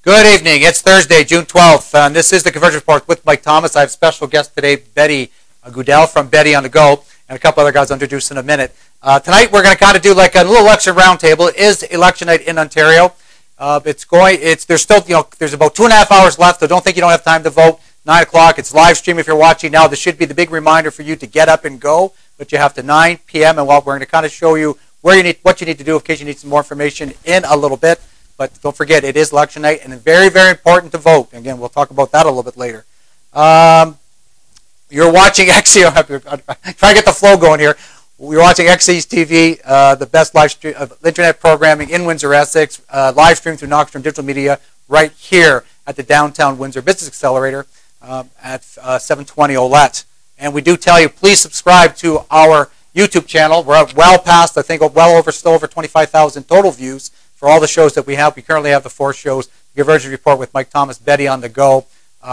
Good evening. It's Thursday, June 12th, and this is the Convergence Report with Mike Thomas. I have special guest today, Betty Gudel from Betty on the Go, and a couple other guys I'll introduce in a minute. Tonight we're going to kind of do like a little election roundtable. It is election night in Ontario. There's still, there's about 2.5 hours left, so don't think you don't have time to vote. 9 o'clock, it's live stream if you're watching now. This should be the big reminder for you to get up and go, but you have to 9 p.m. and we're going to kind of show you what you need to do in case you need some more information in a little bit. But don't forget, it is election night, and it's very, very important to vote. Again, we'll talk about that a little bit later. You're watching XE. I'm trying to get the flow going here. You're watching XE's TV, the best live stream of internet programming in Windsor, Essex, live stream through Knoxstrom Digital Media right here at the Downtown Windsor Business Accelerator at 720 Olette. And we do tell you, please subscribe to our YouTube channel. We're well past, I think, still over 25,000 total views for all the shows that we have. We currently have the 4 shows: the Convergence Report with Mike Thomas, Betty on the Go,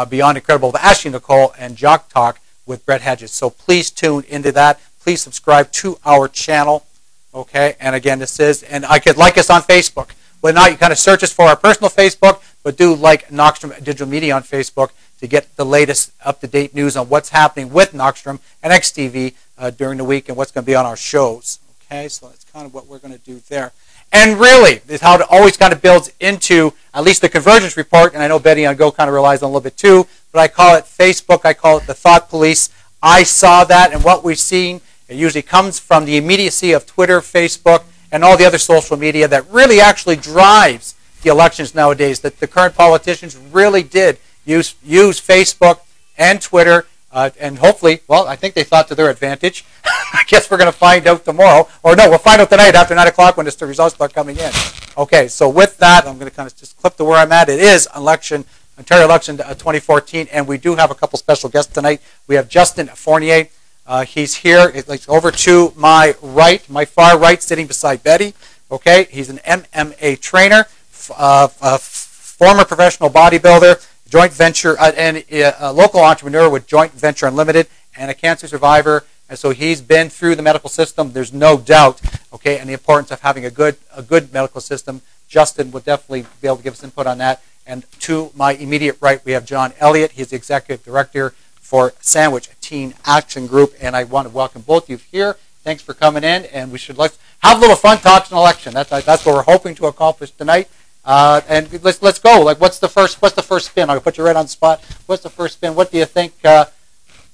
Beyond Incredible with Ashley Nicole, and Jock Talk with Brett Hedges. So please tune into that. Please subscribe to our channel. Okay, and again, and I could like us on Facebook. Whether or not you kind of search us for our personal Facebook, but do like Knoxstrom Digital Media on Facebook to get the latest up-to-date news on what's happening with Knoxstrom and XTV during the week and what's going to be on our shows. Okay, so that's kind of what we're going to do there. And really, this is how it always kind of builds into at least the Convergence Report, and I know Betty on Go kind of relies on a little bit too, but I call it Facebook, I call it the Thought Police. I saw that, and what we've seen, it usually comes from the immediacy of Twitter, Facebook, and all the other social media that really actually drives the elections nowadays, that the current politicians really did use Facebook and Twitter, and hopefully, well, I think they thought to their advantage. I guess we're going to find out tomorrow. Or no, we'll find out tonight after 9 o'clock when the results start coming in. Okay, so with that, I'm going to kind of just clip to where I'm at. It is Ontario election 2014, and we do have a couple special guests tonight. We have Justin Fournier. He's here. It's over to my right, my far right, sitting beside Betty. Okay, he's an MMA trainer, former professional bodybuilder, joint venture, and a local entrepreneur with Joint Venture Unlimited, and a cancer survivor. And so he's been through the medical system. There's no doubt, okay, and the importance of having a good medical system. Justin will definitely be able to give us input on that. And to my immediate right, we have John Elliot. He's the executive director for Sandwich Teen Action Group, and I want to welcome both of you here. Thanks for coming in, and let's have a little fun talking an election. That's what we're hoping to accomplish tonight. And let's go. Like, what's the first spin? I'll put you right on the spot. What's the first spin? What do you think?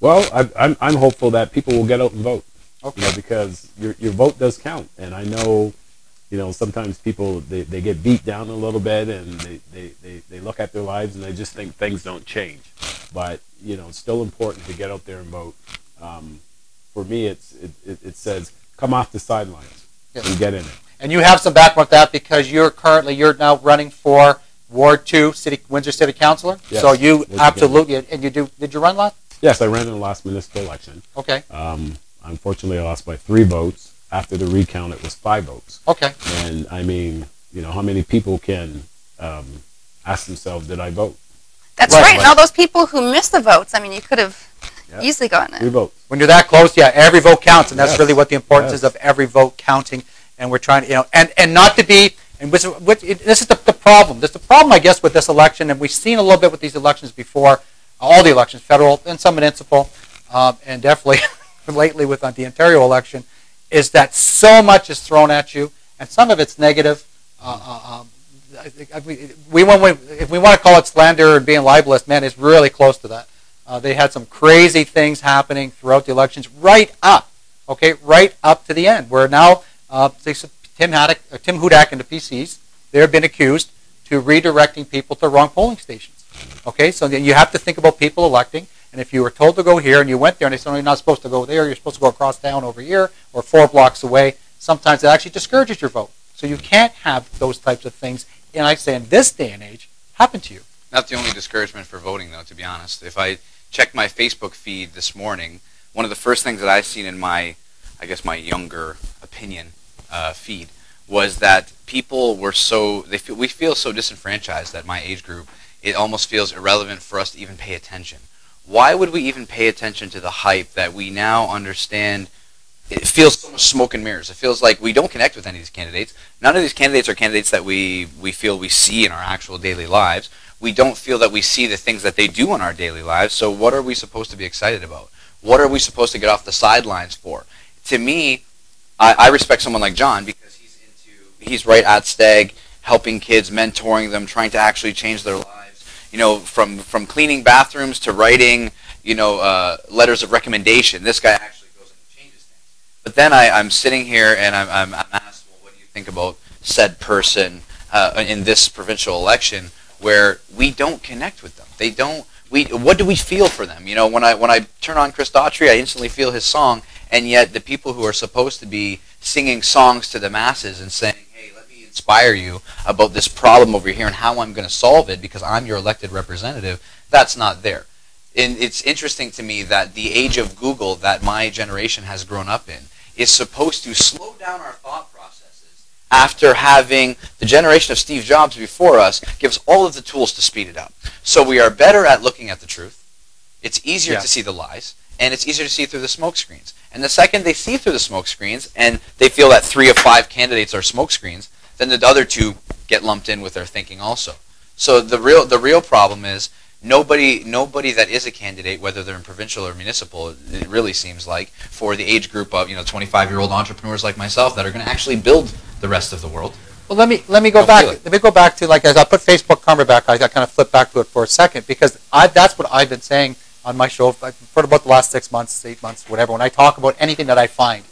Well, I'm hopeful that people will get out and vote. Okay. Because your vote does count, and I know, sometimes people they get beat down a little bit, and they look at their lives and they just think things don't change. But it's still important to get out there and vote. For me, it says come off the sidelines and get in it. And you have some background with that because you're now running for Ward 2 Windsor City Councilor. Yes, so you absolutely, and did you run last? Yes, I ran in the last municipal election. Okay. Unfortunately, I lost by 3 votes. After the recount, it was 5 votes. Okay. And I mean, how many people can ask themselves, did I vote? That's right. And all those people who missed the votes, I mean, you could have easily gotten it. 3 votes. When you're that close, yeah, every vote counts, and that's really what the importance is of every vote counting. And we're trying to, and not to be, and this is the problem. This is the problem, I guess, with this election, and we've seen a little bit with these elections before, all the elections, federal and some municipal, and definitely lately with the Ontario election, is that so much is thrown at you, and some of it's negative. If we want to call it slander and being libelous, man, it's really close to that. They had some crazy things happening throughout the elections, right up to the end, where now Tim Hudak and the PCs, they've been accused to redirecting people to wrong polling stations. Okay, so then you have to think about people electing, and if you were told to go here and you went there and they said, oh, you're not supposed to go there, you're supposed to go across town over here or 4 blocks away, sometimes it actually discourages your vote. So you can't have those types of things, and I say in this day and age, happen to you. Not the only discouragement for voting, though, to be honest. If I checked my Facebook feed this morning, one of the first things that I've seen in my younger opinion feed was that people were we feel so disenfranchised at my age group, it almost feels irrelevant for us to even pay attention. Why would we even pay attention to the hype that we now understand it feels so much smoke and mirrors. It feels like we don't connect with any of these candidates. None of these candidates are candidates that we feel we see in our actual daily lives. We don't feel that we see the things that they do in our daily lives. So what are we supposed to be excited about? What are we supposed to get off the sidelines for? To me, I respect someone like John because he's right at Stag, helping kids, mentoring them, trying to actually change their lives. You know, from cleaning bathrooms to writing, you know, letters of recommendation. This guy actually goes and changes things. But then I'm sitting here and I'm asked, well, what do you think about said person in this provincial election, where we don't connect with them? They don't. What do we feel for them? You know, when I turn on Chris Daughtry, I instantly feel his song, and yet the people who are supposed to be singing songs to the masses and saying, hey, let me inspire you about this problem over here and how I'm going to solve it because I'm your elected representative, that's not there. And it's interesting to me that the age of Google that my generation has grown up in is supposed to slow down our thought processes after having the generation of Steve Jobs before us give us all of the tools to speed it up. So we are better at looking at the truth. It's easier to see the lies, and it's easier to see through the smoke screens. And the second they see through the smoke screens and they feel that 3 of 5 candidates are smoke screens, then the other 2 get lumped in with their thinking also. So the real problem is nobody that is a candidate, whether they're in provincial or municipal, it really seems like, for the age group of 25-year-old entrepreneurs like myself that are going to actually build the rest of the world. Well, let me go back. Let me go back to, like, as I put Facebook Karma back, I kind of flip back to it for a second because that's what I've been saying on my show for about the last 6 months, 8 months, whatever. When I talk about anything that I find,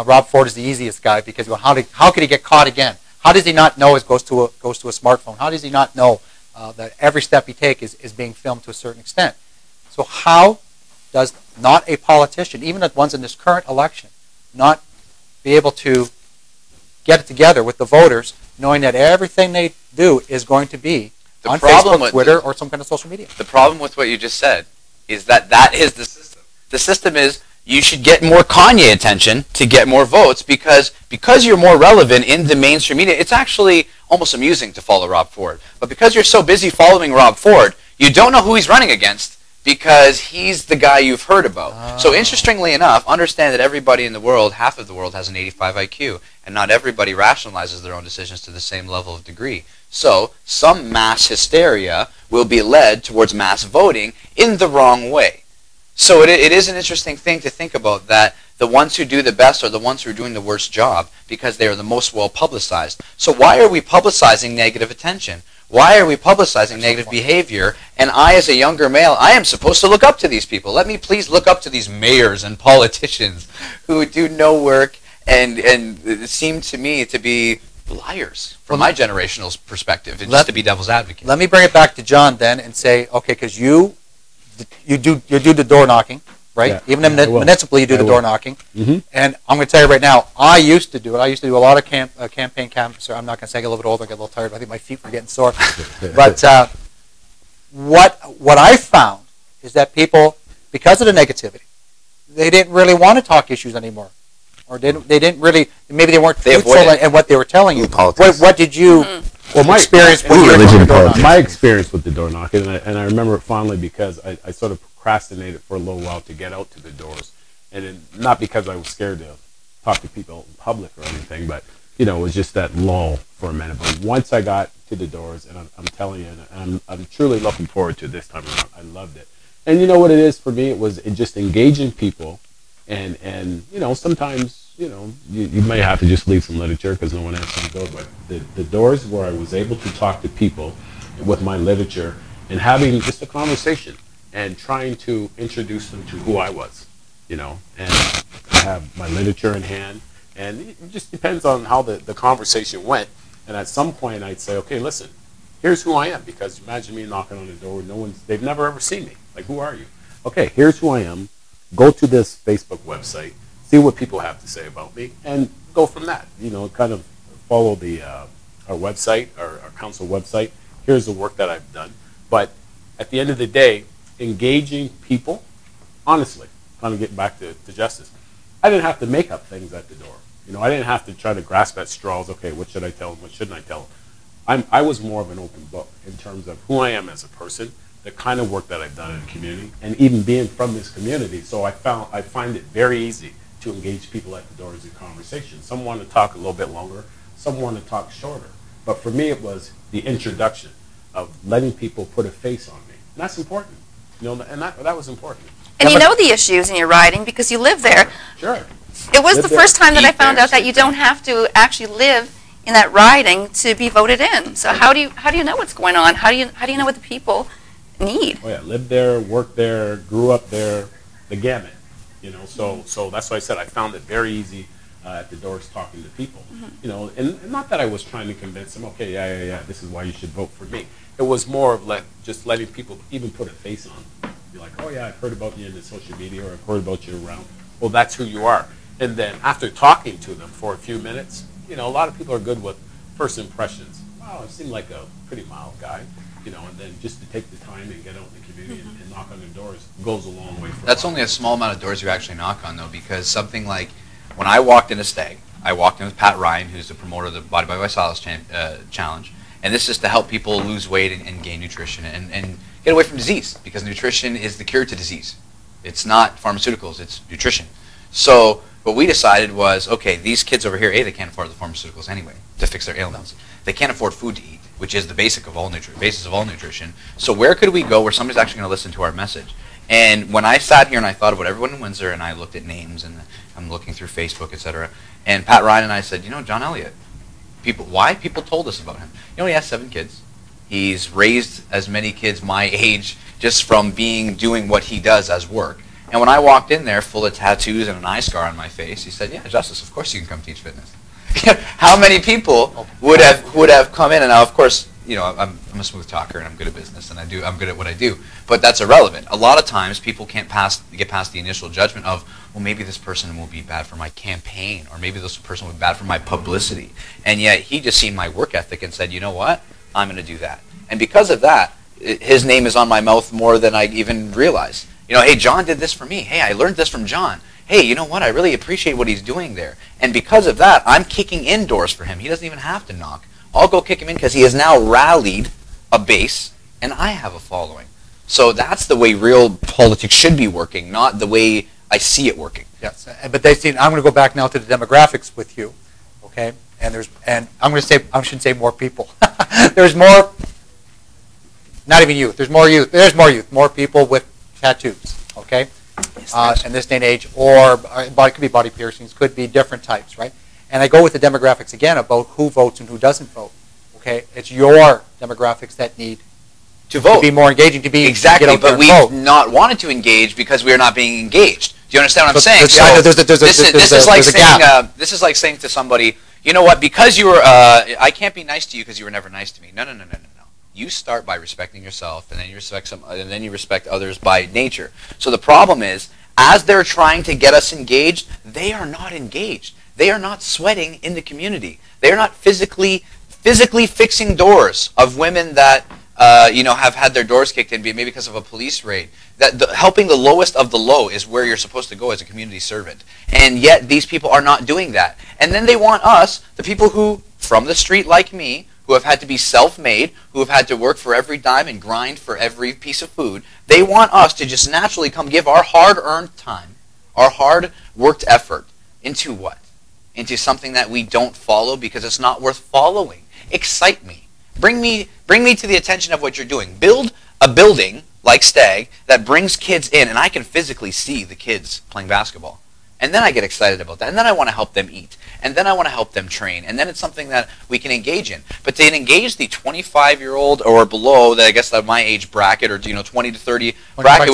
Rob Ford is the easiest guy because how could he get caught again? How does he not know it goes to a smartphone? How does he not know that every step he takes is being filmed to a certain extent? So how does not a politician, even the ones in this current election, not be able to get it together with the voters, knowing that everything they do is going to be on Facebook, Twitter, or some kind of social media? The problem with what you just said is that is the system. The system is you should get more Kanye attention to get more votes because you're more relevant in the mainstream media. It's actually almost amusing to follow Rob Ford. But because you're so busy following Rob Ford, you don't know who he's running against because he's the guy you've heard about. Oh. So interestingly enough, understand that everybody in the world, half of the world, has an 85 IQ, and not everybody rationalizes their own decisions to the same level of degree. So some mass hysteria will be led towards mass voting in the wrong way. So it is an interesting thing to think about that the ones who do the best are the ones who are doing the worst job because they are the most well publicized. So why are we publicizing negative attention? Why are we publicizing negative behavior? And I, as a younger male, I am supposed to look up to these people. Let me please look up to these mayors and politicians who do no work and seem to me to be liars from my generational perspective, and just to be devil's advocate. Let me bring it back to John then and say, okay, because you do the door knocking, right? Yeah, even in municipal, you do the door knocking. Mm-hmm. And I'm going to tell you right now, I used to do it. I used to do a lot of campaign canvassing. I'm not going to say I get a little bit older, I get a little tired. I think my feet were getting sore. But what I found is that people, because of the negativity, they didn't really want to talk issues anymore. Or they didn't really, maybe they weren't truthful in what they were telling you. What did you experience with your door knocking? My experience with the door knocking, and I remember it fondly because I sort of procrastinated for a little while to get out to the doors. And not because I was scared to talk to people in public or anything, but, it was just that lull for a minute. But once I got to the doors, and I'm telling you, and I'm truly looking forward to this time around. I loved it. And you know what it is for me? It was just engaging people. And sometimes, you may have to just leave some literature because no one answers the door. But the doors where I was able to talk to people with my literature and having just a conversation and trying to introduce them to who I was, and I have my literature in hand. And it just depends on how the conversation went. And at some point I'd say, okay, listen, here's who I am. Because imagine me knocking on the door, they've never ever seen me. Like, who are you? Okay, here's who I am. Go to this Facebook website, see what people have to say about me, and go from that. Kind of follow our website, our council website. Here's the work that I've done. But at the end of the day, engaging people, honestly, kind of getting back to justice, I didn't have to make up things at the door. I didn't have to try to grasp at straws. Okay, what should I tell them? What shouldn't I tell them? I was more of an open book in terms of who I am as a person, the kind of work that I've done in the community, and even being from this community. So I find it very easy to engage people at the doors in conversation. Some want to talk a little bit longer, some want to talk shorter. But for me, it was the introduction of letting people put a face on me. And that's important. You know, and that was important. And you know the issues in your riding because you live there. Sure. It was the first time that I found out that you don't have to actually live in that riding to be voted in. So how do you know what's going on? How do you know what the people need? Oh yeah, lived there, worked there, grew up there, the gamut. You know, so that's why I said I found it very easy at the doors talking to people. You know, and not that I was trying to convince them, okay, yeah, this is why you should vote for me. It was more of just letting people even put a face on. Be like, oh yeah, I've heard about you in the social media, or I've heard about you around. Well, that's who you are. And then after talking to them for a few minutes, you know, a lot of people are good with first impressions. Wow, I seem like a pretty mild guy. You know, and then just to take the time and get out in the community and knock on their doors goes a long way. That's only a small amount of doors you actually knock on, though, because something like when I walked into Stag, I walked in with Pat Ryan, who's the promoter of the Body by Visalis Challenge, and this is to help people lose weight and gain nutrition and get away from disease, because nutrition is the cure to disease. It's not pharmaceuticals, it's nutrition. So what we decided was, okay, these kids over here, A, they can't afford the pharmaceuticals anyway to fix their ailments. They can't afford food to eat, which is the basis of all nutrition. So where could we go where somebody's actually going to listen to our message? And when I sat here and I thought about everyone in Windsor, and I looked at names, and I'm looking through Facebook, etc., and Pat Ryan and I said, you know, John Elliot, why people told us about him. You know, he has 7 kids. He's raised as many kids my age just from doing what he does as work. And when I walked in there full of tattoos and an eye scar on my face, he said, yeah, Justice, of course you can come teach fitness. How many people would have come in? And now, of course, you know, I'm a smooth talker and I'm good at business and I'm good at what I do. But that's irrelevant. A lot of times people can't get past the initial judgment of, well, maybe this person will be bad for my campaign, or maybe this person will be bad for my publicity. And yet he just seen my work ethic and said, you know what, I'm going to do that. And because of that, his name is on my mouth more than I even realized. You know, hey, John did this for me. Hey, I learned this from John. Hey, you know what? I really appreciate what he's doing there. And because of that, I'm kicking in doors for him. He doesn't even have to knock. I'll go kick him in because he has now rallied a base, and I have a following. So that's the way real politics should be working, not the way I see it working. Yes, but they've seen. I'm going to go back now to the demographics with you, okay? And I'm going to say, I shouldn't say more people. There's more. Not even youth. There's more youth. There's more youth. More people with tattoos, okay? In this day and age, or it could be body piercings, could be different types, right? And I go with the demographics again about who votes and who doesn't vote. Okay, it's your demographics that need to vote, to be more engaging, to be exactly. Get out but we've not wanted to engage because we are not being engaged. Do you understand what I'm saying? This is like saying to somebody, you know what? Because you were, I can't be nice to you because you were never nice to me. No. You start by respecting yourself, and then you respect others by nature. So the problem is, as they're trying to get us engaged, they are not engaged. They are not sweating in the community. They are not physically fixing doors of women that have had their doors kicked in, maybe because of a police raid. Helping the lowest of the low is where you're supposed to go as a community servant. And yet these people are not doing that. And then they want us, the people who, from the street like me, who have had to be self-made, who have had to work for every dime and grind for every piece of food, they want us to just naturally come give our hard-earned time, our hard-worked effort, into what? Into something that we don't follow because it's not worth following. Excite me. Bring me to the attention of what you're doing. Build a building like Stag that brings kids in, and I can physically see the kids playing basketball. And then I get excited about that. And then I want to help them eat. And then I want to help them train. And then it's something that we can engage in. But to engage the 25-year-old or below, that I guess that my age bracket, or 20 to 30 bracket,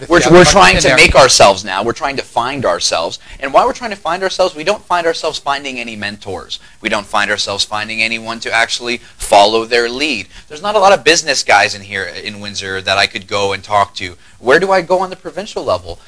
which we're trying to make ourselves now. We're trying to find ourselves. And while we're trying to find ourselves, we don't find ourselves finding any mentors. We don't find ourselves finding anyone to actually follow their lead. There's not a lot of business guys in here in Windsor that I could go and talk to. Where do I go on the provincial level?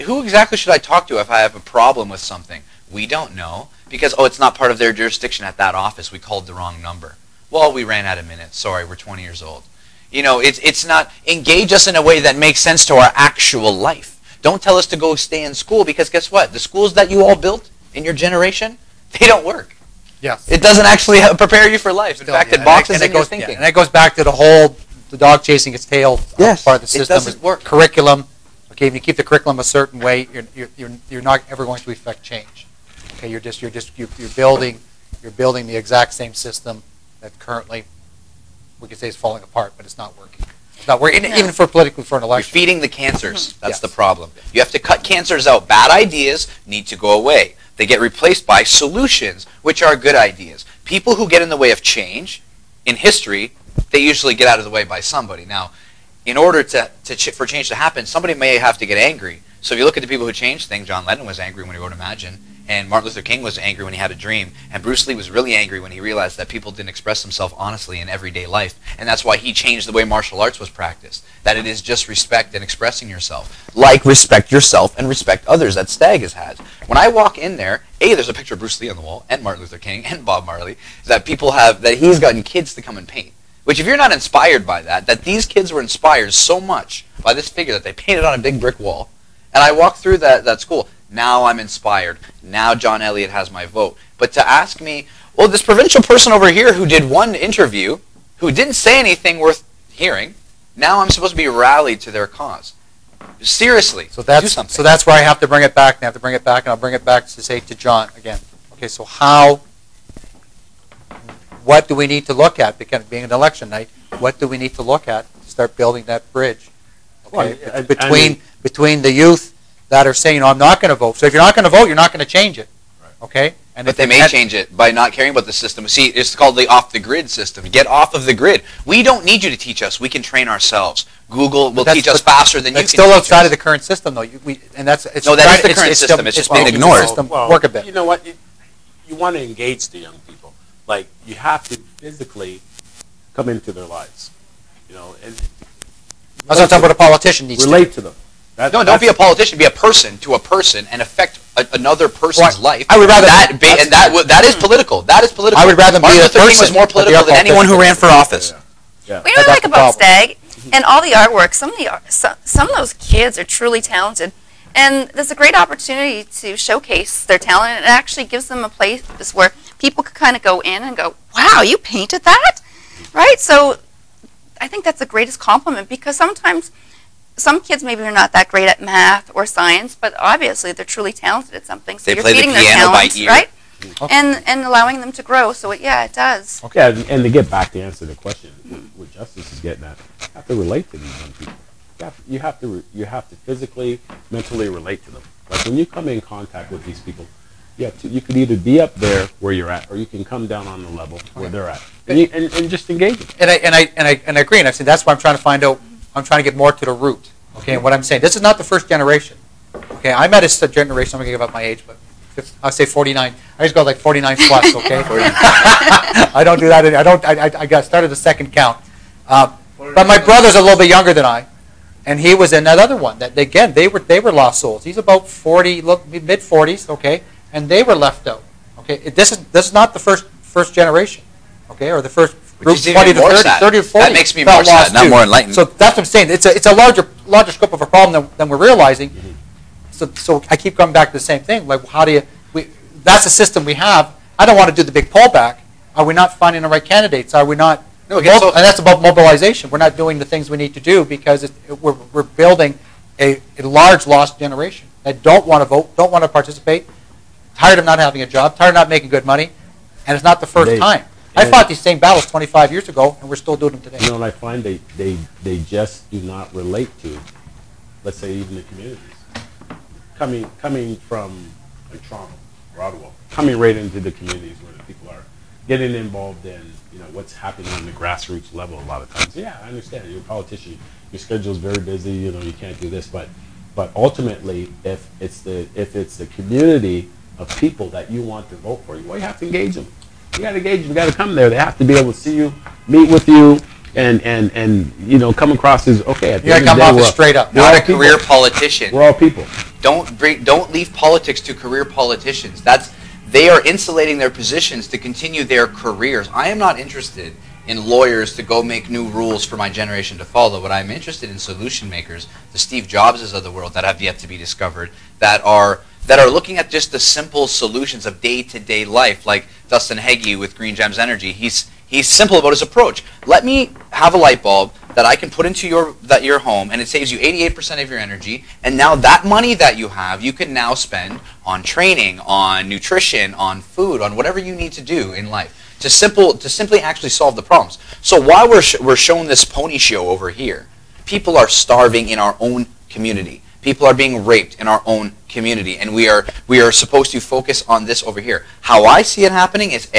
Who exactly should I talk to if I have a problem with something? We don't know because, it's not part of their jurisdiction at that office. We called the wrong number. Well, we ran out of minutes. Sorry, we're 20 years old. It's not, engage us in a way that makes sense to our actual life. Don't tell us to go stay in school because guess what? The schools that you all built in your generation, they don't work. Yes. It doesn't actually prepare you for life. In fact, it boxes in your thinking. And that goes back to the dog chasing its tail part of the system. It doesn't work. Curriculum, Okay, if you keep the curriculum a certain way, you're not ever going to affect change. Okay, you're building the exact same system that currently we could say is falling apart, but it's not working. It's not working, even for politically for an election. You're feeding the cancers. That's the problem. You have to cut cancers out. Bad ideas need to go away. They get replaced by solutions, which are good ideas. People who get in the way of change, in history, they usually get out of the way by somebody. Now, in order for change to happen, somebody may have to get angry. So if you look at the people who changed things, John Lennon was angry when he wrote Imagine, and Martin Luther King was angry when he had a dream, and Bruce Lee was really angry when he realized that people didn't express themselves honestly in everyday life, and that's why he changed the way martial arts was practiced, that it is just respect and expressing yourself. Like respect yourself and respect others that Stag has had. When I walk in there, there's a picture of Bruce Lee on the wall, and Martin Luther King, and Bob Marley, that people have, that he's gotten kids to come and paint. Which if you're not inspired by that these kids were inspired so much by this figure that they painted on a big brick wall, and I walked through that school, now I'm inspired. Now John Elliot has my vote. But to ask me, well, this provincial person over here who did one interview, who didn't say anything worth hearing, now I'm supposed to be rallied to their cause. Seriously, do something. So that's where I have to bring it back, and I have to bring it back, and I'll bring it back to say to John again. Okay, so what do we need to look at? Because being an election night, what do we need to look at to start building that bridge? Okay, Well, between the youth that are saying, I'm not going to vote. So if you're not going to vote, you're not going to change it. Okay? But they may change it by not caring about the system. See, it's called the off-the-grid system. Get off of the grid. We don't need you to teach us. We can train ourselves. Google will teach us faster than you can. It's still outside of the current system, though. That is the current system. It's just been ignored. Work a bit. You know what? You want to engage the young people. Like, you have to physically come into their lives. You know, and I was not talking about a politician needs relate to them. Don't be a politician. Be a person to a person and affect another person's life. I would rather that is political. That is political. I would rather Martin be a Luther King person was more political than anyone who ran for office. Yeah. What I like about Stag and all the artwork, some of those kids are truly talented, and there's a great opportunity to showcase their talent, and it actually gives them a place where people could kind of go in and go, wow, you painted that? Right? So I think that's the greatest compliment, because sometimes some kids maybe are not that great at math or science, but obviously they're truly talented at something. So they you're play feeding the their piano talent, by ear. right? Okay. And allowing them to grow. So it does. Okay, and to get back to answer the question, what Justice is getting at, you have to relate to these young people. You have to physically, mentally relate to them. Like when you come in contact with these people, you could either be up there where you're at, or you can come down on the level where they're at, and just engage them. And I agree. And I said that's why I'm trying to find out. I'm trying to get more to the root. Okay, and what I'm saying, this is not the first generation. Okay, I'm at a generation. I'm gonna give up my age, but I'll say 49. I just go like 49 plus. Okay, I don't do that. I got started the second count. But my brother's a little bit younger than I, and he was in that other one. That again, they were lost souls. He's about 40, mid 40s. Okay, and they were left out. Okay, this is not the first generation. Okay, or the first group 20 to 30 to 40. That makes me more sad, not more enlightened. So that's what I'm saying. It's a larger scope of a problem than we're realizing. Mm-hmm. So I keep coming back to the same thing. Like, how do you? That's the system we have. I don't want to do the big pullback. Are we not finding the right candidates? Are we not? No, and that's about mobilization. We're not doing the things we need to do because we're building a large lost generation that don't want to vote, don't want to participate, tired of not having a job, tired of not making good money, and it's not the first time. I fought these same battles 25 years ago, and we're still doing them today. You know, and I find they just do not relate to, let's say, even the communities. Coming from like Toronto or Ottawa, coming right into the communities where the people are getting involved in, what's happening on the grassroots level a lot of times. Yeah, I understand. You're a politician. Your schedule's very busy. You can't do this. But ultimately, if it's the community of people that you want to vote for, you have to engage them. You got to engage them. You got to come there. They have to be able to see you, meet with you, and come across as okay. At the you got to come off as straight up. Not a career politician. We're all people. Don't leave politics to career politicians. They are insulating their positions to continue their careers. I am not interested in lawyers to go make new rules for my generation to follow. But I'm interested in solution makers, the Steve Jobses of the world that have yet to be discovered, that are looking at just the simple solutions of day-to-day life, like Dustin Heggie with Green Gems Energy. He's simple about his approach. Let me have a light bulb, that I can put into your home, and it saves you 88% of your energy. And now that money that you have, you can now spend on training, on nutrition, on food, on whatever you need to do in life to simply actually solve the problems. So while we're showing this pony show over here, people are starving in our own community. People are being raped in our own community, and we are supposed to focus on this over here. How I see it happening is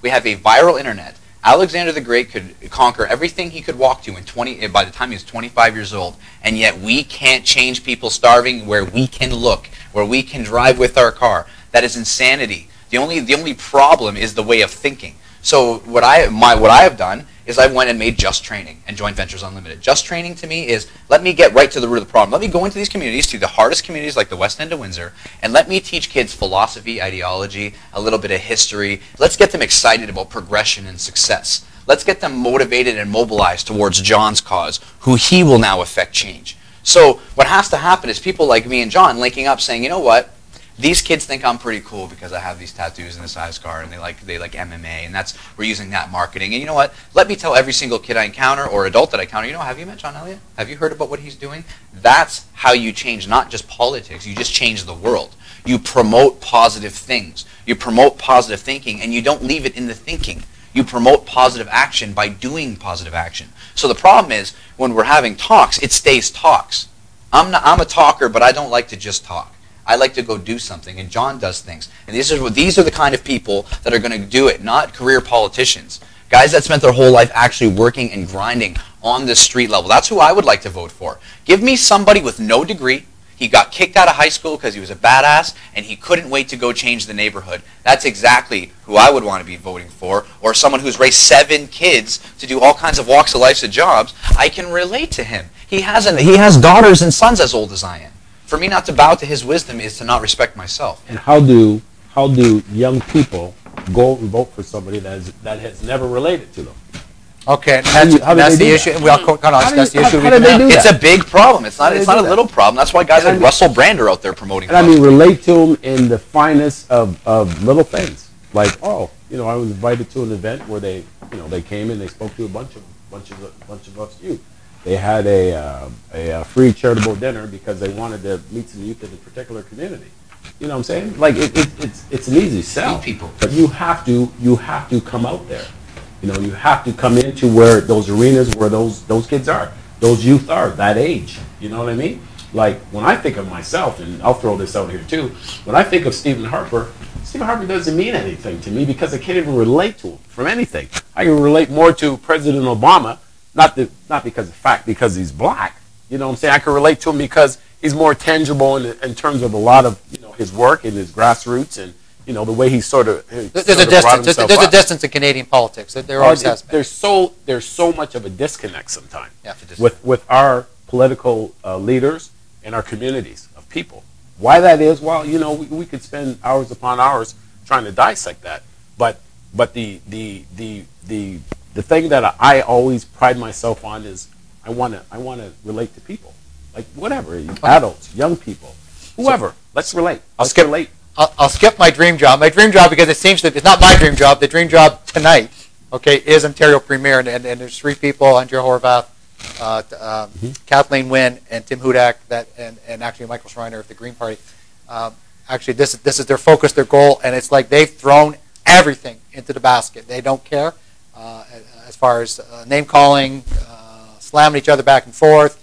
we have a viral internet. Alexander the Great could conquer everything he could walk to by the time he was 25 years old, and yet we can't change people starving where we can look, where we can drive with our car. That is insanity. The only problem is the way of thinking. So what I have done is I went and made Just Training and Joint Ventures Unlimited. Just Training to me is, let me get right to the root of the problem. Let me go into these communities, to the hardest communities like the West End of Windsor, and let me teach kids philosophy, ideology, a little bit of history. Let's get them excited about progression and success. Let's get them motivated and mobilized towards John's cause, who he will now affect change. So what has to happen is people like me and John linking up saying, you know what? These kids think I'm pretty cool because I have these tattoos and this size car, and they like MMA, and we're using that marketing. And you know what? Let me tell every single kid I encounter or adult that I encounter, you know, have you met John Elliot? Have you heard about what he's doing? That's how you change not just politics, you just change the world. You promote positive things. You promote positive thinking, and you don't leave it in the thinking. You promote positive action by doing positive action. So the problem is, when we're having talks, it stays talks. I'm a talker, but I don't like to just talk. I like to go do something, and John does things. And these are the kind of people that are going to do it, not career politicians. Guys that spent their whole life actually working and grinding on the street level. That's who I would like to vote for. Give me somebody with no degree. He got kicked out of high school because he was a badass, and he couldn't wait to go change the neighborhood. That's exactly who I would want to be voting for. Or someone who's raised 7 kids to do all kinds of walks of life and jobs. I can relate to him. He has daughters and sons as old as I am. For me not to bow to his wisdom is to not respect myself. And how do young people go and vote for somebody that has never related to them? Okay, that's the issue. That's the issue. It's a big problem. It's not a little problem. That's why guys like Russell Brand are out there promoting. And I mean, relate to them in the finest of little things. Like, I was invited to an event where they came and they spoke to a bunch of us youth. They had a free charitable dinner because they wanted to meet some youth in a particular community. You know what I'm saying? Like it's an easy sell. People. But you have to come out there. You have to come into where those arenas where those kids are, those youth are, that age. You know what I mean? Like when I think of myself, and I'll throw this out here too. When I think of Stephen Harper doesn't mean anything to me because I can't even relate to him from anything. I can relate more to President Obama. Not because he's black, you know what I'm saying? I can relate to him because he's more tangible in terms of a lot of his work and his grassroots and the way he sort of there's a distance in Canadian politics. There always has been. There's so much of a disconnect sometimes with our political leaders and our communities of people. Why that is? Well, we could spend hours upon hours trying to dissect that, but the thing that I always pride myself on is I want to relate to people, like whatever, adults, young people, whoever. Let's relate. I'll skip my dream job. My dream job, because it's not my dream job. The dream job tonight, is Ontario Premier, and there's 3 people: Andrea Horvath, Kathleen Wynne, and Tim Hudak. And actually Michael Schreiner of the Green Party. Actually, this is their focus, their goal, and it's like they've thrown everything into the basket. They don't care. As far as name calling, slamming each other back and forth,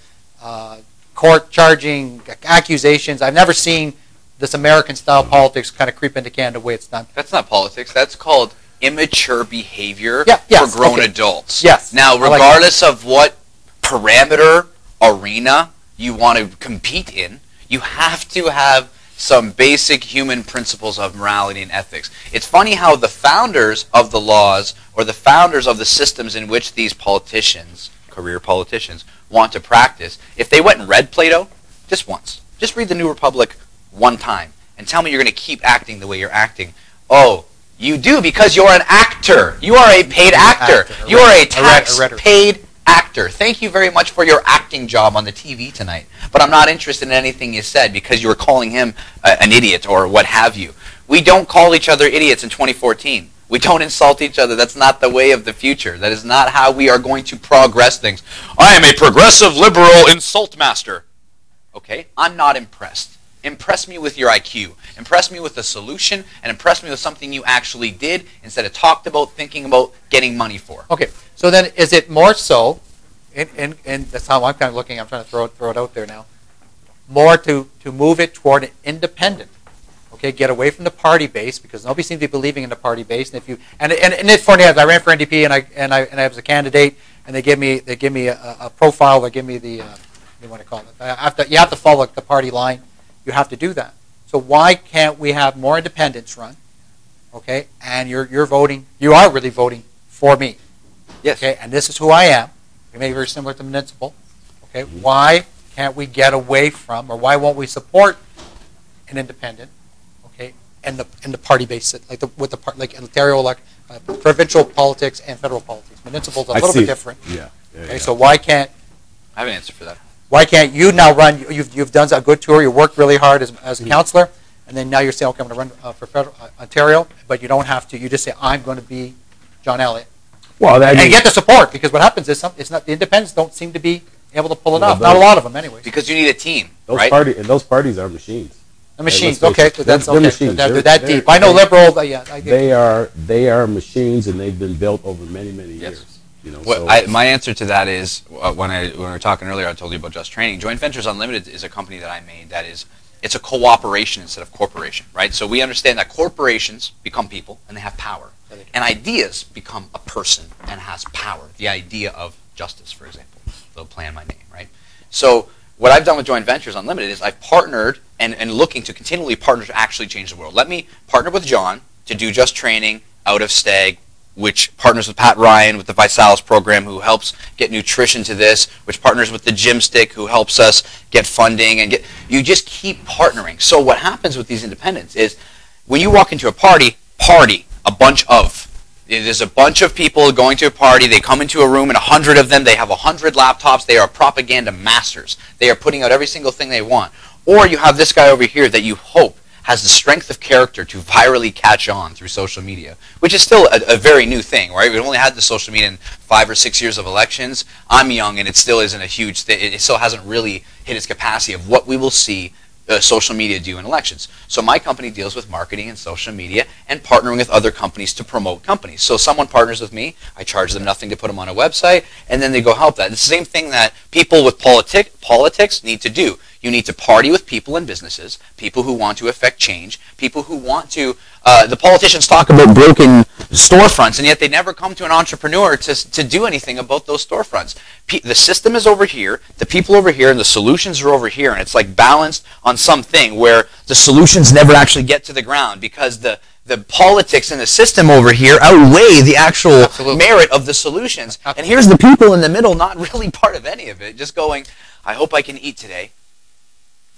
court charging, accusations. I've never seen this American-style politics kind of creep into Canada the way it's done. That's not politics. That's called immature behavior for grown adults. Yes. Now, regardless of what parameter, arena you want to compete in, you have to have some basic human principles of morality and ethics. It's funny how the founders of the laws or the founders of the systems in which these politicians, career politicians, want to practice, if they went and read Plato just once, just read the New Republic one time and tell me you're going to keep acting the way you're acting. Oh, you do because you're an actor. You are a paid actor. You are a tax-paid actor. Thank you very much for your acting job on the TV tonight. But I'm not interested in anything you said because you were calling him an idiot or what have you. We don't call each other idiots in 2014. We don't insult each other. That's not the way of the future. That is not how we are going to progress things. I am a progressive liberal insult master. Okay, I'm not impressed. Impress me with your IQ. Impress me with a solution, and impress me with something you actually did instead of talked about, thinking about, getting money for. Okay, so then is it more so, and that's how I'm kind of looking, I'm trying to throw it out there now, more to move it toward an independent, okay, get away from the party base, because nobody seems to be believing in the party base, and if you, and it's funny, I ran for NDP, and I was a candidate, and they give me a profile, they give me the, what do you want to call it, you have to follow the party line. You have to do that. So why can't we have more independents run? Okay, and you're voting. You are really voting for me. Yes. Okay, and this is who I am. We may be very similar to Municipal. Okay, why can't we get away from, or why won't we support an independent? Okay, and the party base, like Ontario, provincial politics and federal politics. Municipal's a little bit different. Yeah. Okay, so why can't? I have an answer for that. Why can't you now run? You've done a good tour. You worked really hard as a counselor, and then now you're saying, okay, I'm going to run for federal, Ontario, but you don't have to. You just say, I'm going to be John Elliot. Well, and get the support, because what happens is it's not the independents don't seem to be able to pull it off. Not a lot of them, anyways. Because you need a team, those right? Those parties are machines. The machines, okay, so that's they're okay. machines. They're that deep. I know liberal. Yeah, I get They are machines, and they've been built over many years. You know, my answer to that is when we were talking earlier, I told you about Just Training. Joint Ventures Unlimited is a company that I made that it's a cooperation instead of corporation, right? So we understand that corporations become people and they have power, and ideas become a person and has power. The idea of justice, for example, the play on my name, right? So what I've done with Joint Ventures Unlimited is I've partnered and looking to continually partner to actually change the world. Let me partner with John to do Just Training out of Stag, which partners with Pat Ryan with the Visalis program, who helps get nutrition to this, which partners with the Gym Stick, who helps us get funding, and you just keep partnering. So what happens with these independents is when you walk into a party, there's a bunch of people going to a party, they come into a room and 100 of them, they have 100 laptops, they are propaganda masters. They are putting out every single thing they want. Or you have this guy over here that you hope has the strength of character to virally catch on through social media, which is still a very new thing, right? We've only had the social media in 5 or 6 years of elections. I'm young, and it still isn't a huge thing. It still hasn't really hit its capacity of what we will see social media do in elections. So my company deals with marketing and social media and partnering with other companies to promote companies. So someone partners with me, I charge them nothing to put them on a website, and then they go help that. It's the same thing that people with politics need to do. You need to party with people and businesses, people who want to affect change, people who want to, the politicians talk about broken storefronts, and yet they never come to an entrepreneur to do anything about those storefronts. The system is over here, the people over here, and the solutions are over here, and it's like balanced on something where the solutions never actually get to the ground because the politics and the system over here outweigh the actual merit of the solutions. And here's the people in the middle not really part of any of it, just going, I hope I can eat today.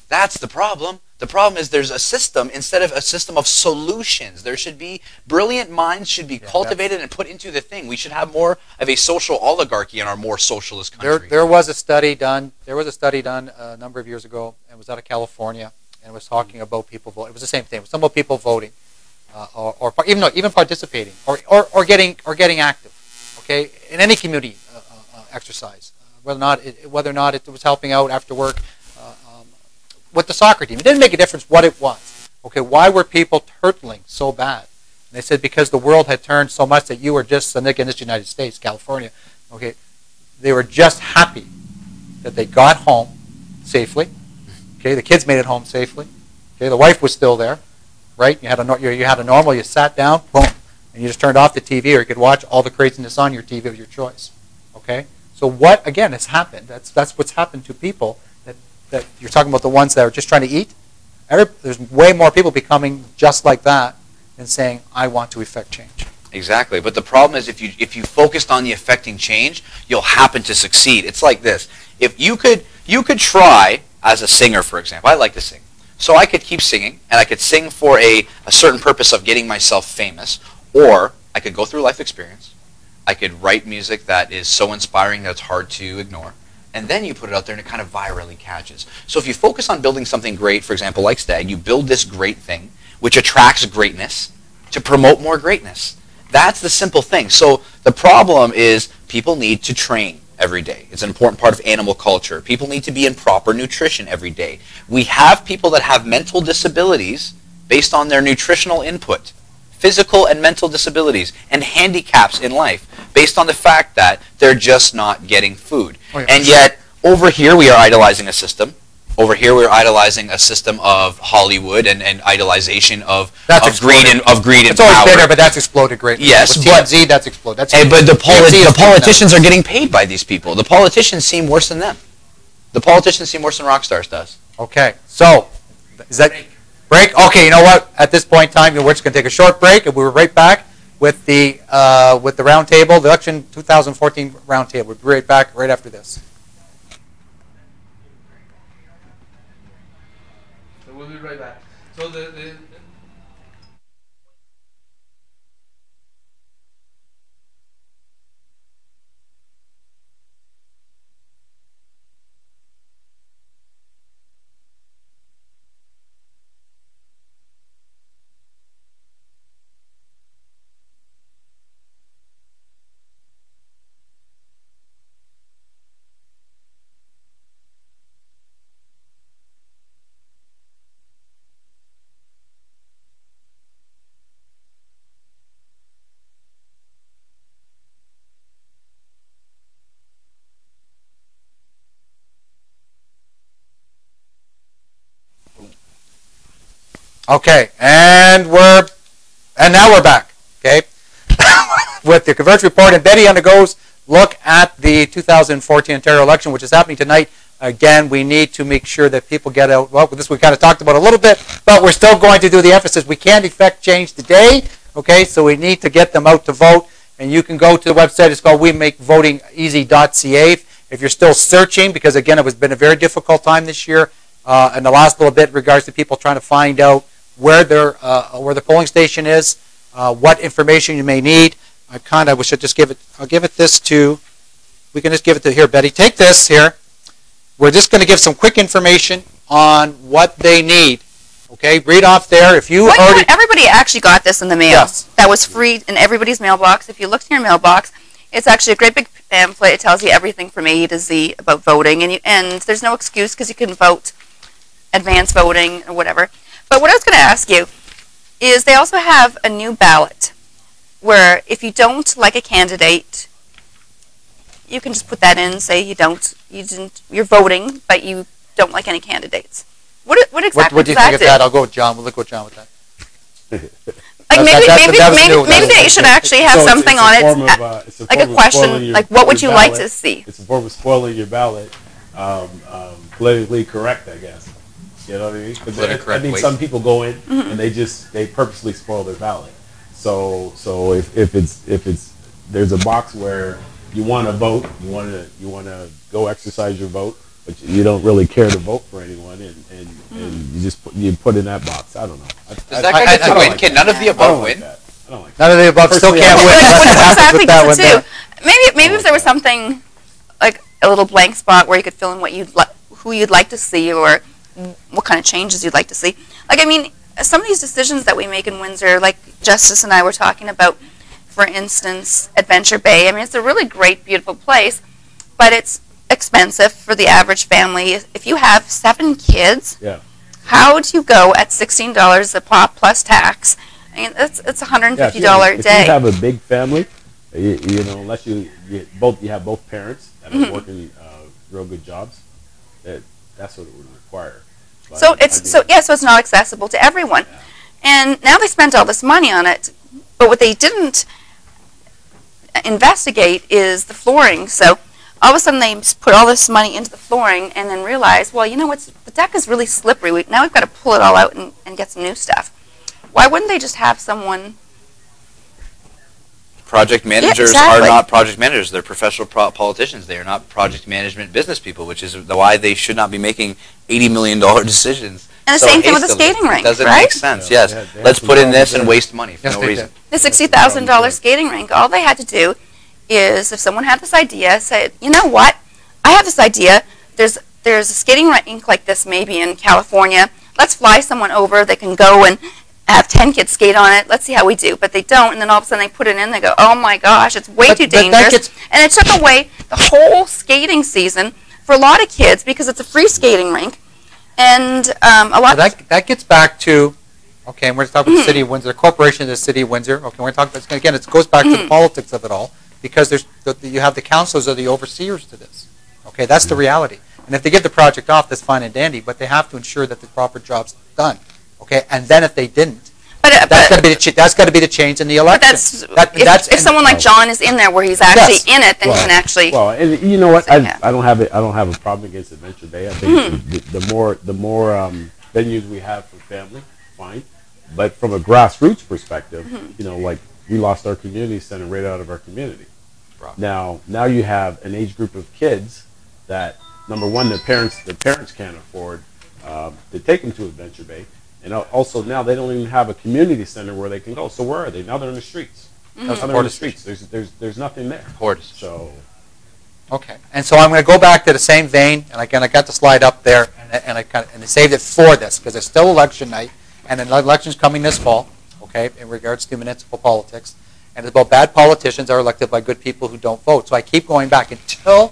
That's the problem. The problem is there's a system instead of a system of solutions. There should be brilliant minds should be cultivated and put into the thing. We should have more of a social oligarchy in our more socialist country. There was a study done. There was a study done a number of years ago. It was out of California, and it was talking about people voting. It was the same thing. It was some about people voting, or even participating, or getting active. Okay, in any community exercise, whether or not it was helping out after work. With the soccer team. It didn't make a difference what it was. Okay, why were people turtling so bad? And they said because the world had turned so much that you were just, and again, this United States, California, okay, they were just happy that they got home safely. Okay, the kids made it home safely. Okay, the wife was still there, right? You had a normal, you sat down, boom, and you just turned off the TV, or you could watch all the craziness on your TV of your choice. Okay, so what, again, has happened? That's what's happened to people. That you're talking about the ones that are just trying to eat. There's way more people becoming just like that than saying, I want to effect change. Exactly. But the problem is if you focused on the affecting change, you'll happen to succeed. It's like this. If you could try as a singer, for example. I like to sing. So I could keep singing, and I could sing for a certain purpose of getting myself famous, or I could go through life experience. I could write music that is so inspiring that it's hard to ignore. And then you put it out there and it kind of virally catches. So if you focus on building something great, for example, like Stag, you build this great thing, which attracts greatness to promote more greatness. That's the simple thing. So the problem is people need to train every day. It's an important part of animal culture. People need to be in proper nutrition every day. We have people that have mental disabilities based on their nutritional input, physical and mental disabilities, and handicaps in life based on the fact that they're just not getting food. Oh, yeah. And yet, over here we are idolizing a system. Over here we're idolizing a system of Hollywood and idolization of greed and power. It's always been there, but that's exploded greatly. Yes, with TMZ, that's exploded. But the politicians are getting paid by these people. The politicians seem worse than them. The politicians seem worse than rock stars does. Okay, so is that break? Okay, you know what? At this point in time, we're just going to take a short break, and we'll be right back with the roundtable, the election 2014 roundtable. We'll be right back right after this. We'll be right back. So Okay, and now we're back. Okay, with the Convergence report, and Betty undergoes look at the 2014 Ontario election, which is happening tonight. Again, we need to make sure that people get out. Well, this we kind of talked about a little bit, but we're still going to do the emphasis. We can't effect change today. Okay, so we need to get them out to vote, and you can go to the website. It's called WeMakeVotingEasy.ca. If you're still searching, because again, it has been a very difficult time this year, and the last little bit in regards to people trying to find out where the polling station is, what information you may need. We should just give it. I'll give it this to. We can just give it to here, Betty. Take this here. We're just going to give some quick information on what they need. Okay, read off there. If you already, everybody actually got this in the mail. Yes. That was free in everybody's mailbox. If you look in your mailbox, it's actually a great big pamphlet. It tells you everything from A to Z about voting, and there's no excuse because you can vote, advance voting or whatever. But what I was going to ask you is they also have a new ballot where if you don't like a candidate, you can just put that in, say you're voting, but you don't like any candidates. What exactly what do you think of that? I'll go with John. We'll look with John with that. Maybe they should actually have something on it, like a question, like what would you like to see? It's a form of spoiling your ballot, politically correct, I guess. You know what I mean? Some people go in and they purposely spoil their ballot. So if it's there's a box where you want to vote, you want to go exercise your vote, but you don't really care to vote for anyone, and you put in that box. I don't know. Does that guy get to win? Can none of the above win? None of the above still can't win. Exactly. Maybe if there was something like a little blank spot where you could fill in who you'd like to see or what kind of changes you'd like to see. Like, I mean, some of these decisions that we make in Windsor, like Justice and I were talking about, for instance, Adventure Bay. I mean, it's a really great, beautiful place, but it's expensive for the average family. If you have 7 kids, how do you go at $16 a pop plus tax? I mean, it's $150 a day. If you have a big family, you know, unless you have both parents that are working real good jobs, that's what it would require. But so it's not accessible to everyone. Yeah. And now they spent all this money on it, but what they didn't investigate is the flooring. So all of a sudden they put all this money into the flooring and then realized, well, you know what, the deck is really slippery. Now we've got to pull it all out and get some new stuff. Why wouldn't they just have someone... Project managers are not project managers. They're professional politicians. They are not project management business people, which is why they should not be making $80 million decisions. And the same thing with the skating rink, it doesn't right? make sense, yes. Let's put in this and waste money for no reason. The $60,000 skating rink, all they had to do is, if someone had this idea, say, you know what, I have this idea. There's a skating rink like this maybe in California. Let's fly someone over. They can go and have 10 kids skate on it. Let's see how we do. But they don't, and then all of a sudden they put it in. They go, oh my gosh, it's way too dangerous. And it took away the whole skating season for a lot of kids because it's a free skating rink, and a lot. That gets back to, okay, and we're talking about the city of Windsor, the corporation of the city of Windsor. Okay, we're talking about, again, it goes back to the politics of it all, because you have the councilors are the overseers to this. Okay, that's the reality. And if they give the project off, that's fine and dandy, but they have to ensure that the proper job's done. Okay, and then if they didn't, that's got to be the change in the election. If someone like John is in there where he's actually in it, then he can actually. Well, and you know what? I don't have a problem against Adventure Bay. I think the more venues we have for family, fine. But from a grassroots perspective, you know, like we lost our community center right out of our community. Right. Now you have an age group of kids that, number one, the parents can't afford to take them to Adventure Bay. And also now they don't even have a community center where they can go. So where are they? Now they're in the streets. Now they're in the streets. There's nothing there. So. Okay. And so I'm going to go back to the same vein, and again I got the slide up there, and I saved it for this because it's still election night, and an election's coming this fall. Okay, in regards to municipal politics, and it's about bad politicians that are elected by good people who don't vote. So I keep going back until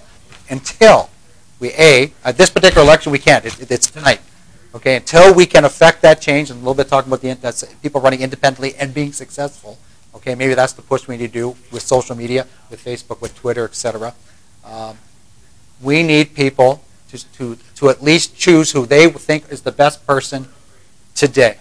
we this particular election we can't. It's tonight. Okay, until we can affect that change, and a little bit talking about that's people running independently and being successful. Okay, maybe that's the push we need to do with social media, with Facebook, with Twitter, etc. We need people to at least choose who they think is the best person today.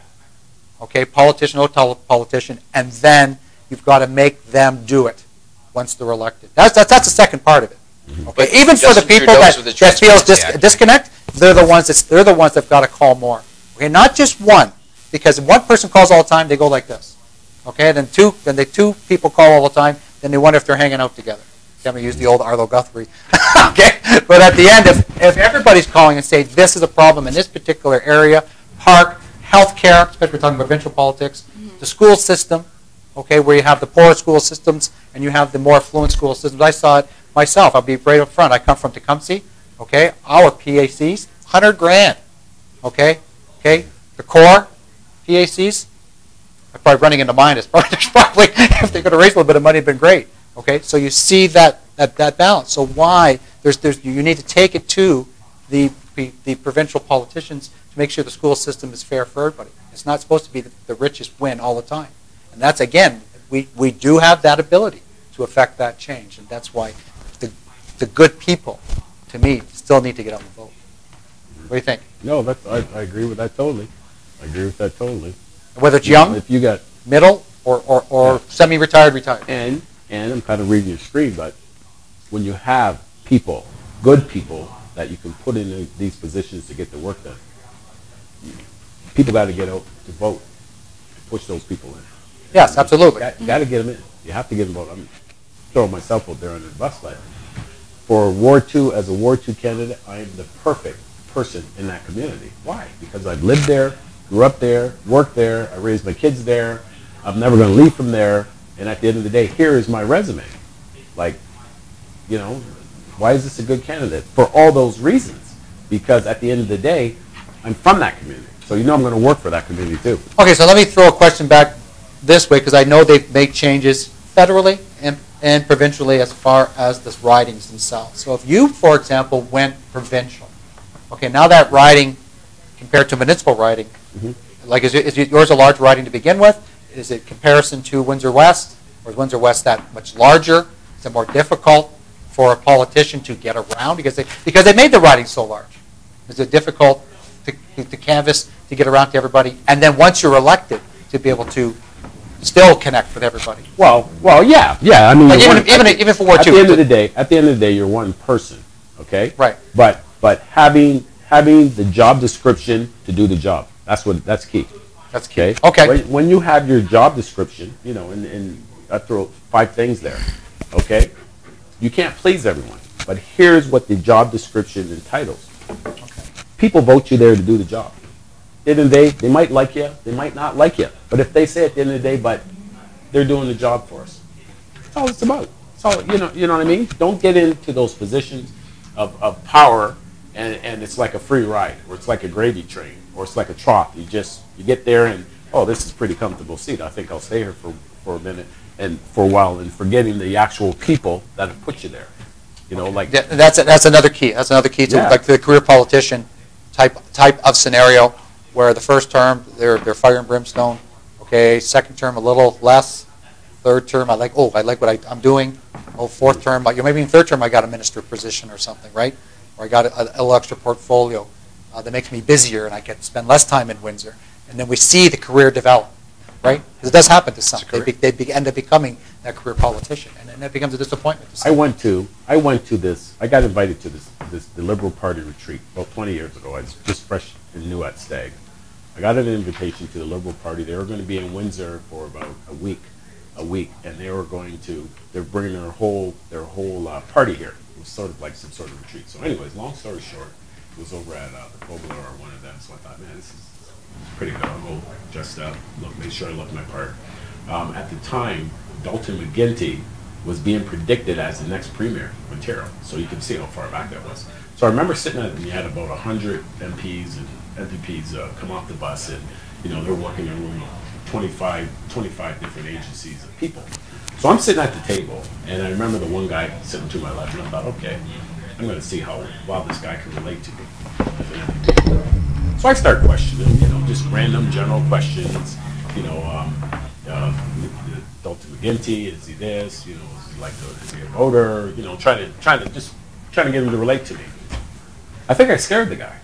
Okay, politician or politician, and then you've got to make them do it once they're elected. That's the second part of it. Okay, but even for the people that feels disconnect. They're the ones that've got to call more. Okay, not just one, because if one person calls all the time, they go like this. Okay, then two people call all the time, then they wonder if they're hanging out together. I'm going to use the old Arlo Guthrie. Okay, but at the end, if everybody's calling and saying this is a problem in this particular area, park, healthcare, especially we're talking about provincial politics, the school system, okay, where you have the poorer school systems and you have the more affluent school systems. I saw it myself. I'll be right up front. I come from Tecumseh. Okay, our PACs, $100,000. Okay, the core PACs, I'm probably running into mine. There's probably if they could have raised a little bit of money, it'd been great. Okay, so you see that balance. So why you need to take it to the provincial politicians to make sure the school system is fair for everybody. It's not supposed to be the richest win all the time, and that's again we do have that ability to affect that change, and that's why the good people, to me, still need to get out and vote. What do you think? No, I agree with that totally. Whether it's young, if you got middle, or semi-retired, retired. And I'm kind of reading your screen, but when you have people, good people, that you can put in these positions to get the work done, people got to get out to vote, to push those people in. Yes, absolutely. You got to get them in. You have to get them out. I'm throwing myself out there under the bus, but for Ward 2, as a Ward 2 candidate, I am the perfect person in that community. Why? Because I've lived there, grew up there, worked there, I raised my kids there, I'm never going to leave from there, and at the end of the day, here is my resume. Like, you know, why is this a good candidate? For all those reasons. Because at the end of the day, I'm from that community. So you know I'm going to work for that community too. Okay, so let me throw a question back this way, because I know they make changes federally and provincially as far as the ridings themselves. So if you, for example, went provincial, okay, now that riding compared to municipal riding, like is yours a large riding to begin with? Is it comparison to Windsor West, or is Windsor West that much larger? Is it more difficult for a politician to get around because they made the riding so large? Is it difficult to canvass to get around to everybody, and then once you're elected to be able to still connect with everybody? Well, yeah. I mean, like even for Ward 2. At the end of the day, you're one person, okay? Right. But having the job description to do the job, that's key. That's key. Okay. When you have your job description, you know, and I throw 5 things there, okay? You can't please everyone, but here's what the job description entitles. Okay. People vote you there to do the job. At the end of the day, they might like you, they might not like you, but if they say at the end of the day, but they're doing the job for us, that's all it's about. It's all, you know what I mean? Don't get into those positions of power and it's like a free ride, or it's like a gravy train, or it's like a trough. You get there and oh, this is a pretty comfortable seat. I think I'll stay here for a minute and for a while, and forgetting the actual people that have put you there. You know, like Yeah, that's another key. That's another key to like the career politician type of scenario, where the first term they're fire and brimstone. Okay, second term a little less. Third term I like what I'm doing. Oh, fourth term, maybe in third term I got a minister position or something, right? Or I got a little extra portfolio that makes me busier, and I get to spend less time in Windsor. And then we see the career develop, right? Because it does happen to some. They end up becoming that career politician, and then that becomes a disappointment to some. I got invited to the Liberal Party retreat about 20 years ago. I was just fresh and new at Stag. I got an invitation to the Liberal Party. They were going to be in Windsor for about a week, and they're bringing their whole party here. It was sort of like some sort of retreat. So anyways, long story short, it was over at the Gudel or one of them. So I thought, man, this is pretty good. I'll go dressed up, make sure I look my part. At the time, Dalton McGuinty was being predicted as the next premier of Ontario. So you can see how far back that was. So I remember sitting at, and you had about 100 MPs and MPPs come off the bus, and they're working in a room of 25 different agencies of people. So I'm sitting at the table, and I remember the one guy sitting to my left, and I thought, okay, I'm going to see how well this guy can relate to me as an MP. So I start questioning, just random general questions. Dalton McGuinty, is he this? Is he is he a voter? Trying to get him to relate to me. I think I scared the guy.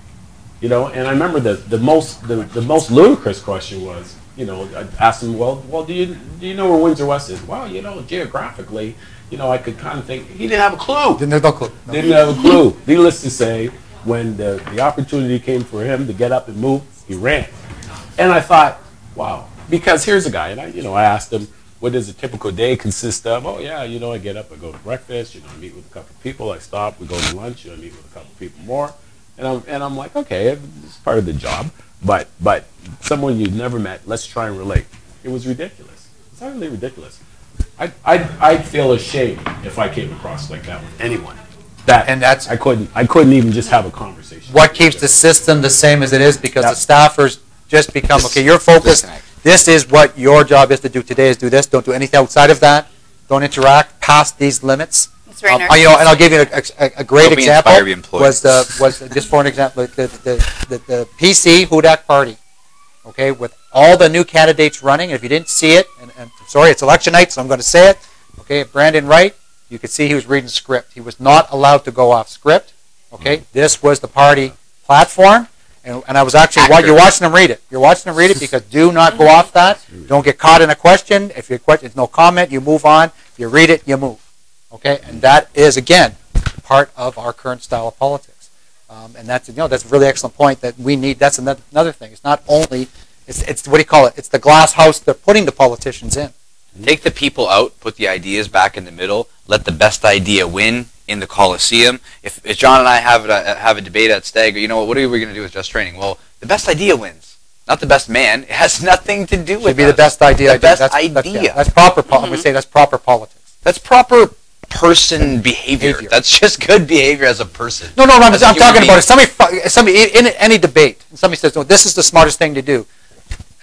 And I remember the most ludicrous question was, I asked him, well, do you know where Windsor West is? Well, geographically, I could kind of think he didn't have a clue. Didn't have a clue. Didn't have a clue. Needless to say, when the opportunity came for him to get up and move, he ran. And I thought, wow, because here's a guy, and I asked him, what does a typical day consist of? Oh yeah, I get up, I go to breakfast, I meet with a couple of people, I stop, we go to lunch, I meet with a couple of people more, and I'm like, okay, it's part of the job, but someone you've never met, let's try and relate. It was ridiculous. It's utterly ridiculous. I'd feel ashamed if I came across like that with anyone. I couldn't even just have a conversation. What keeps the system the same as it is, because the staffers just become, okay, you're focused. This is what your job is to do today, is do this. Don't do anything outside of that. Don't interact past these limits. It's very and I'll give you a great example. Was just for an example, the PC Hudak Party, okay, with all the new candidates running. If you didn't see it, and sorry, it's election night, so I'm going to say it. Okay, Brandon Wright, you could see he was reading script. He was not allowed to go off script. Okay, this was the party platform. And I was actually, you're watching them read it. You're watching them read it, because do not go off that. Don't get caught in a question. If your question is no comment, you move on. If you read it, you move. Okay, and that is, again, part of our current style of politics. And that's that's a really excellent point that we need. That's another thing. It's not only it's what do you call it? It's the glass house they're putting the politicians in. Take the people out, put the ideas back in the middle, let the best idea win in the Coliseum. If John and I have a debate at Stag, what are we going to do with Just Training? Well, the best idea wins, not the best man. It has nothing to do with Should be the best idea. The best idea. That's proper. I'm going to say that's proper politics. That's proper person behavior. That's just good behavior as a person. No, I'm talking about it. Somebody in any debate, somebody says, "No, this is the smartest thing to do,"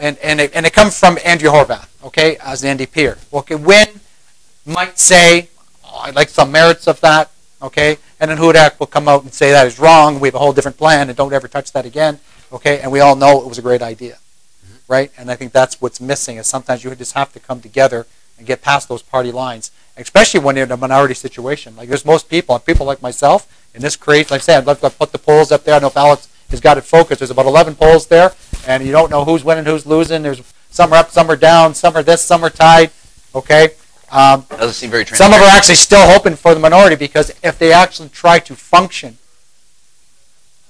and it comes from Andrew Horvath, okay, as an NDPer. Okay, Wynn might say, I like some merits of that, okay, and then Hudak will come out and say that is wrong. We have a whole different plan, and don't ever touch that again, okay. And we all know it was a great idea, right? And I think that's what's missing. Is sometimes you just have to come together and get past those party lines, especially when you're in a minority situation. Like there's most people, and people like myself, and this creates, like I said, I'd love to put the polls up there. I don't know if Alex has got it focused. There's about 11 polls there, and you don't know who's winning, who's losing. There's some are up, some are down, some are this, some are tied, okay. Doesn't seem very transparent. Some of them are actually still hoping for the minority, because if they actually try to function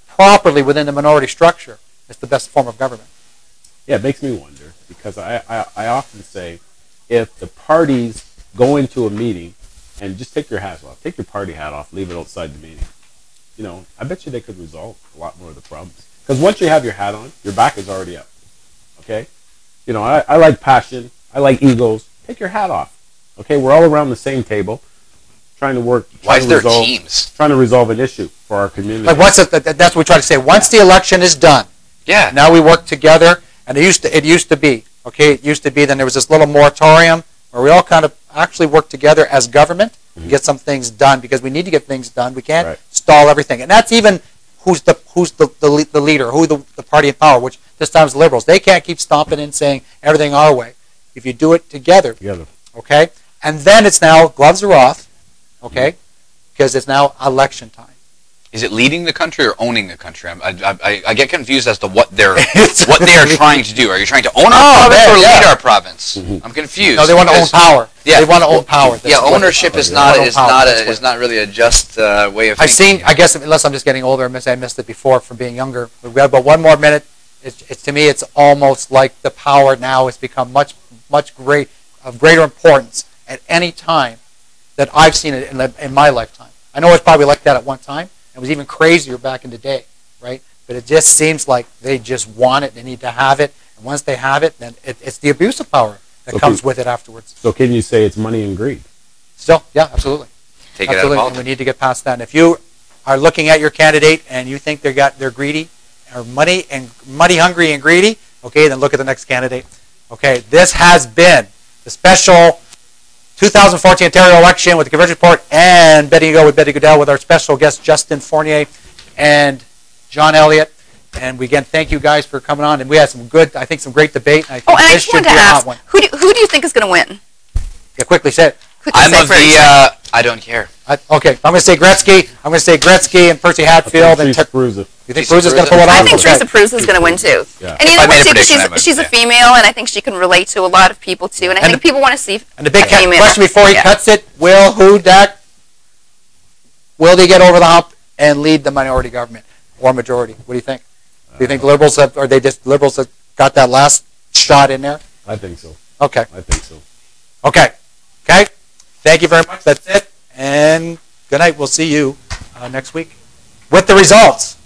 properly within the minority structure, it's the best form of government. Yeah, it makes me wonder, because I often say, if the parties go into a meeting and just take your hats off, take your party hat off, leave it outside the meeting, I bet you they could resolve a lot more of the problems. Because once you have your hat on, your back is already up. Okay? I like passion. I like egos. Take your hat off. Okay, we're all around the same table, trying to work. Why is there teams? Trying to resolve an issue for our community. Like that's what we try to say. Once the election is done, yeah. Now we work together, And it used to be, okay, it used to be, then there was this little moratorium where we all kind of actually worked together as government to get some things done, because we need to get things done. We can't stall everything. And that's even who's the leader, who the party in power, which this time is liberals. They can't keep stomping in saying everything our way. If you do it together. Okay? And then it's now, gloves are off, okay, because it's now election time. Is it leading the country or owning the country? I get confused as to what they are trying to do. Are you trying to own our province or lead our province? I'm confused. No, they want to own power. Yeah, they want to own power. Yeah, ownership is not really a just way of thinking. I guess, unless I'm just getting older, I missed it before from being younger. We've got about one more minute. To me, it's almost like the power now has become much of greater importance at any time that I've seen it in my lifetime. I know it's probably like that at one time. It was even crazier back in the day, right? But it just seems like they just want it. They need to have it. And once they have it, then it's the abuse of power that comes with it afterwards. So can you say it's money and greed? Still, yeah, absolutely. Take it out of politics. And we need to get past that. And if you are looking at your candidate and you think they're greedy, or money hungry and greedy, okay, then look at the next candidate. Okay, this has been the special 2014 Ontario election with the Convergence report and Betting Go with Betty Gudel with our special guests Justin Fournier and John Elliot. And we again thank you guys for coming on. And we had some great debate. And I think this should be a hot one. Who do you think is going to win? Yeah, quickly say it. I don't care. Okay, I'm going to say Gretzky. I'm going to say Gretzky and Percy Hatfield. And Prusa. You think Prusa's going to pull it off? I think Teresa Prusa is going to win too. Yeah. And you know what? She's a female, and I think she can relate to a lot of people too. And I think people want to see. And the big question before he cuts it: will they get over the hump and lead the minority government or majority? What do you think? Do you think liberals have got that last shot in there? I think so. Okay. I think so. Okay. Thank you very much. That's it. And good night. We'll see you next week with the results.